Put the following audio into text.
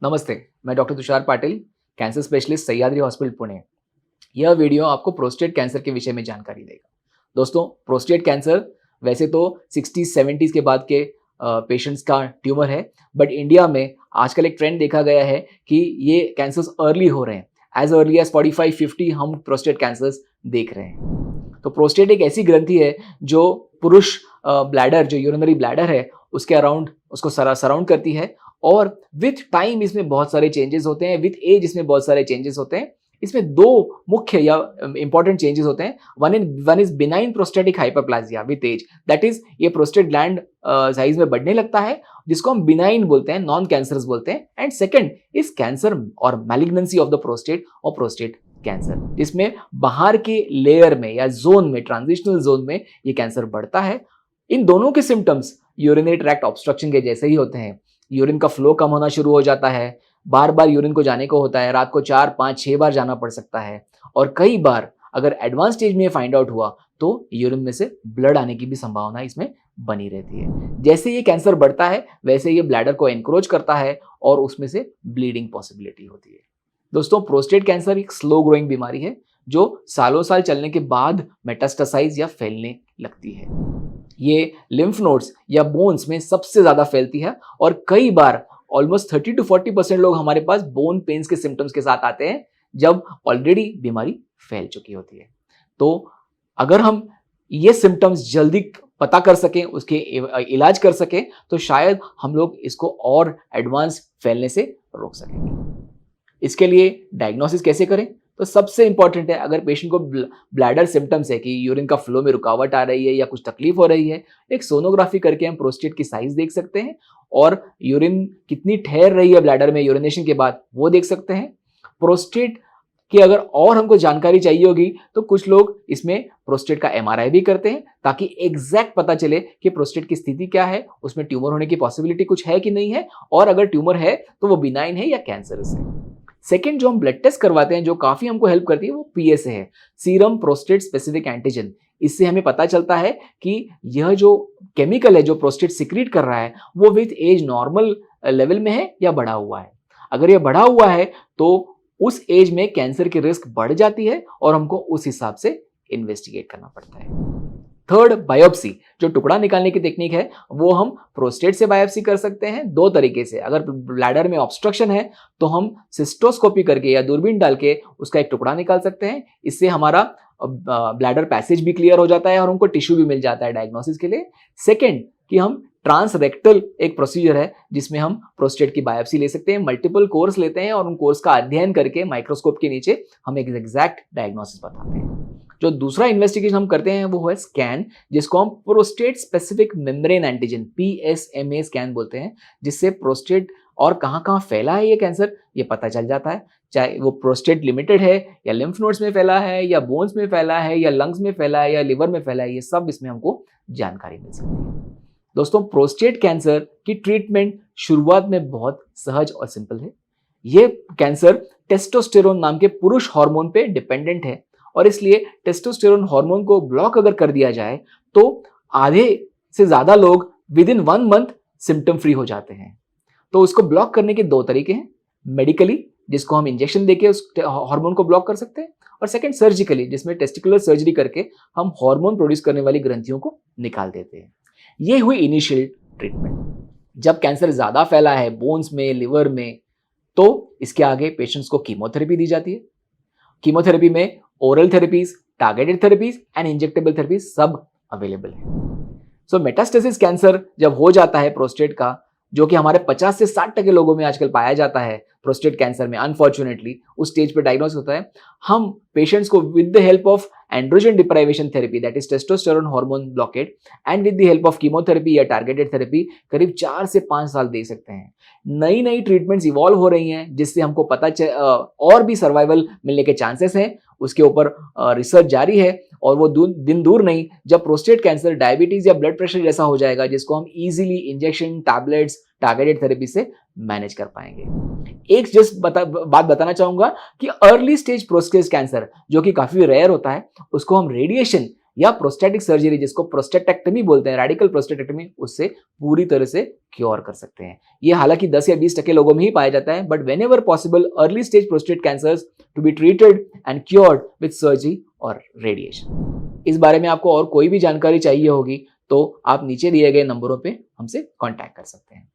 नमस्ते, मैं doctor Tushar Patil, cancer specialist Sahyadri hospital Pune. यह वीडियो आपको प्रोस्टेट कैंसर के विषय में जानकारी देगा। दोस्तों, प्रोस्टेट कैंसर वैसे तो 60-70s के बाद के पेशेंट्स का ट्यूमर है, बट इंडिया में आजकल एक ट्रेंड देखा गया है कि ये कैंसर्स अर्ली हो रहे हैं। एज अर्ली एज 45-50 हम प्रोस्टेट कैंसर्स देख रहे हैं। तो प्रोस्टेट एक ऐसी ग्रंथि है जो पुरुष ब्लैडर, जो यूरिनरी ब्लैडर है, उसके अराउंड उसको सराउंड करती है और विथ टाइम इसमें बहुत सारे चेंजेस होते हैं, विथ एज इसमें बहुत सारे चेंजेस होते हैं। इसमें दो मुख्य या इंपॉर्टेंट चेंजेस होते हैं। One is benign prostatic hyperplasia with age, that is ये प्रोस्टेट ग्लैंड साइज में बढ़ने लगता है, जिसको हम बिनाइन बोलते हैं, नॉन कैंसरस बोलते हैं। एंड सेकंड इज कैंसर और मैलिग्नेंसी ऑफ द प्रोस्टेट और प्रोस्टेट कैंसर, जिसमें बाहर के लेयर में या जोन में, ट्रांजिशनल जोन में ये कैंसर बढ़ता है। इन दोनों के सिम्टम्स यूरिनरी ट्रैक्ट ऑब्स्ट्रक्शन के जैसे ही होते हैं। यूरिन का फ्लो कम होना शुरू हो जाता है, बार बार यूरिन को जाने को होता है, रात को 4, 5, 6 बार जाना पड़ सकता है, और कई बार अगर एडवांस स्टेज में फाइंड आउट हुआ तो यूरिन में से ब्लड आने की भी संभावना इसमें बनी रहती है। जैसे ये कैंसर बढ़ता है वैसे ये ब्लैडर को एनक्रोच करता है और उसमें से ब्लीडिंग पॉसिबिलिटी होती है। दोस्तों, प्रोस्टेट कैंसर एक स्लो ग्रोइंग बीमारी है जो सालों साल चलने के बाद मेटास्टासाइज या फैलने लगती है। ये लिम्फ नोड्स या बोन्स में सबसे ज्यादा फैलती है और कई बार ऑलमोस्ट 30 to 40% लोग हमारे पास बोन पेन्स के सिम्टम्स के साथ आते हैं जब ऑलरेडी बीमारी फैल चुकी होती है। तो अगर हम ये सिम्टम्स जल्दी पता कर सकें, उसके इलाज कर सकें, तो शायद हम लोग इसको और एडवांस फैलने से रोक सकेंगे। इसके लिए डायग्नोसिस कैसे करें? तो सबसे इंपॉर्टेंट है, अगर पेशेंट को ब्लैडर सिम्टम्स है कि यूरिन का फ्लो में रुकावट आ रही है या कुछ तकलीफ हो रही है, एक सोनोग्राफी करके हम प्रोस्टेट की साइज देख सकते हैं और यूरिन कितनी ठहर रही है ब्लैडर में यूरिनेशन के बाद वो देख सकते हैं। प्रोस्टेट की अगर और हमको जानकारी चाहिए होगी तो कुछ लोग इसमें प्रोस्टेट का एमआरआई भी करते हैं ताकि एग्जैक्ट पता चले कि प्रोस्टेट की स्थिति क्या है, उसमें ट्यूमर होने की पॉसिबिलिटी कुछ है कि नहीं है, और अगर ट्यूमर है तो वो बिनाइन है या कैंसरस है। सेकेंड जो हम ब्लड टेस्ट करवाते हैं जो काफी हमको हेल्प करती है वो पीएसए है, सीरम प्रोस्टेट स्पेसिफिक एंटीजन। इससे हमें पता चलता है कि यह जो केमिकल है जो प्रोस्टेट सिक्रीट कर रहा है वो विथ एज नॉर्मल लेवल में है या बढ़ा हुआ है। अगर यह बढ़ा हुआ है तो उस एज में कैंसर की रिस्क बढ़ जाती है और हमको उस हिसाब से इन्वेस्टिगेट करना पड़ता है। थर्ड, बायोप्सी, जो टुकड़ा निकालने की टेक्निक है वो हम प्रोस्टेट से बायोप्सी कर सकते हैं दो तरीके से। अगर ब्लैडर में ऑब्स्ट्रक्शन है तो हम सिस्टोस्कोपी करके या दूरबीन डाल के उसका एक टुकड़ा निकाल सकते हैं। इससे हमारा ब्लैडर पैसेज भी क्लियर हो जाता है और हमको टिश्यू भी मिल जाता है डायग्नोसिस के लिए। सेकेंड कि हम ट्रांसरेक्टल एक प्रोसीजर है जिसमें हम प्रोस्टेट की बायोप्सी ले सकते हैं, मल्टीपल कोर्स लेते हैं और उन कोर्स का अध्ययन करके माइक्रोस्कोप के नीचे हम एक एग्जैक्ट डायग्नोसिस बताते हैं। जो दूसरा इन्वेस्टिगेशन हम करते हैं वो है स्कैन, जिसको हम prostate specific membrane antigen PSMA scan बोलते हैं, जिससे प्रोस्टेट और कहाँ फैला है ये कैंसर ये पता चल जाता है। चाहे वो प्रोस्टेट लिमिटेड है या लिम्फ नोड्स में फैला है या बोन्स में फैला है या लंग्स में फैला है या लिवर में फैला है, ये सब इसमें हमको जानकारी मिल सकती है। दोस्तों, प्रोस्टेट कैंसर की ट्रीटमेंट शुरुआत में बहुत सहज और सिंपल है। ये कैंसर टेस्टोस्टेरोन नाम के पुरुष हार्मोन पे डिपेंडेंट है और इसलिए टेस्टोस्टेरोन हार्मोन को ब्लॉक अगर कर दिया जाए तो आधे से ज्यादा लोग with in 1 month symptom free हो जाते हैं। तो उसको ब्लॉक करने के दो तरीके हैं, मेडिकली जिसको हम इंजेक्शन देके उस हार्मोन को ब्लॉक कर सकते हैं, और सेकंड सर्जिकली जिसमें टेस्टिकुलर सर्जरी करके हम हार्मोन प्रोड्यूस करने वाली ग्रंथियों को निकाल देते हैं। ये हुई इनिशियल ट्रीटमेंट। जब कैंसर ज्यादा फैला है बोन्स में, लिवर में, तो इसके आगे पेशेंट्स को कीमोथेरेपी दी जाती है। कीमोथेरेपी में oral therapies, targeted therapies and injectable therapies सब अवेलेबल है। सो मेटास्टेसिस कैंसर जब हो जाता है प्रोस्टेट का, जो कि हमारे 50 से 60% लोगों में आजकल पाया जाता है प्रोस्टेट कैंसर में, अनफॉर्चुनेटली उस स्टेज पे डायग्नोस होता है, हम पेशेंट्स को with the help of androgen deprivation therapy, that is testosterone hormone blockade, and with the help of chemotherapy या टारगेटेड थेरेपी करीब 4 से 5 साल दे सकते हैं। नई नई ट्रीटमेंट्स इवॉल्व हो रही हैं जिससे हमको और भी सर्वाइवल मिलने के चांसेस हैं। उसके ऊपर रिसर्च जारी है और वो दिन दूर नहीं जब प्रोस्टेट कैंसर डायबिटीज या ब्लड प्रेशर जैसा हो जाएगा जिसको हम easily injection, tablets, targeted therapy से मैनेज कर पाएंगे। एक जस्ट बात बताना चाहूंगा कि अर्ली स्टेज प्रोस्टेट कैंसर जो कि काफी रेयर होता है उसको हम रेडिएशन या प्रोस्टेटिक सर्जरी जिसको प्रोस्टेटेक्टमी बोलते हैं, रेडिकल प्रोस्टेटेक्टमी, उससे पूरी तरह से क्योर कर सकते हैं। ये हालांकि 10 या 20% लोगों में ही पाया जाता है, but whenever possible early stage prostate cancers to be treated and cured with surgery और रेडिएशन। इस बारे में आपको और कोई भी जानकारी चाहिए होगी तो आप नीचे दिए गए नंबरों पे हमसे कांटेक्ट कर सकते हैं।